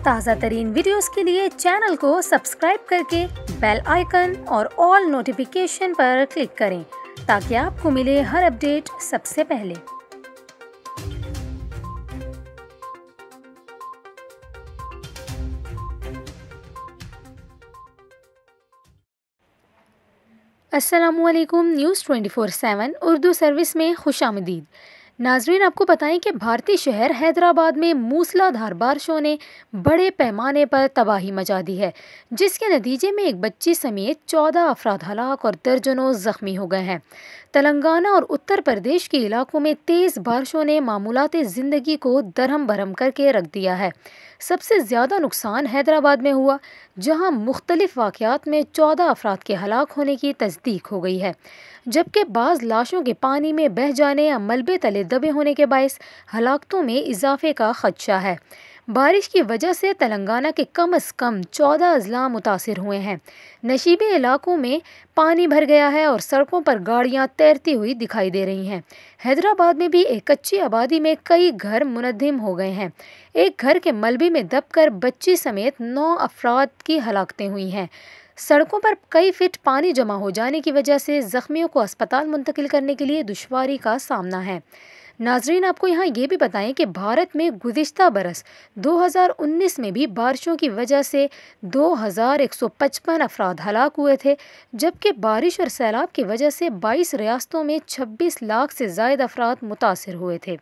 ताज़ा तरीन वीडियोस के लिए चैनल को सब्सक्राइब करके बेल आइकन और ऑल नोटिफिकेशन पर क्लिक करें ताकि आपको मिले हर अपडेट सबसे पहले। अस्सलामुअलैकुम। न्यूज़ 24/7 उर्दू सर्विस में खुशामदीद। नाजरीन, आपको बताएं कि भारतीय शहर हैदराबाद में मूसलाधार बारिशों ने बड़े पैमाने पर तबाही मचा दी है, जिसके नतीजे में एक बच्ची समेत 14 अफराद हलाक और दर्जनों जख्मी हो गए हैं। तेलंगाना और उत्तर प्रदेश के इलाकों में तेज़ बारिशों ने मामूलात ज़िंदगी को दरहम बरहम करके रख दिया है। सबसे ज़्यादा नुकसान हैदराबाद में हुआ, जहां मुख्तलिफ वाक़यात में 14 अफराद के हलाक होने की तस्दीक हो गई है, जबकि बाज़ लाशों के पानी में बह जाने या मलबे तले दबे होने के बायस हलाकतों में इजाफे का खदशा है। बारिश की वजह से तेलंगाना के कम अज़ कम 14 अजला मुतासिर हुए हैं। नशीबे इलाकों में पानी भर गया है और सड़कों पर गाड़ियां तैरती हुई दिखाई दे रही हैं। हैदराबाद में भी एक कच्ची आबादी में कई घर मुनहदम हो गए हैं। एक घर के मलबे में दबकर बच्ची समेत 9 अफराद की हलाकतें हुई हैं। सड़कों पर कई फीट पानी जमा हो जाने की वजह से जख्मियों को अस्पताल मुंतकिल करने के लिए दुश्वारी का सामना है। नाजरीन, आपको यहाँ ये भी बताएं कि भारत में गुज़िश्ता बरस 2019 में भी बारिशों की वजह से 2155 अफराद हलाक हुए थे, जबकि बारिश और सैलाब की वजह से 22 रियासतों में 26 लाख से ज़ायद अफराद मुतासिर हुए थे।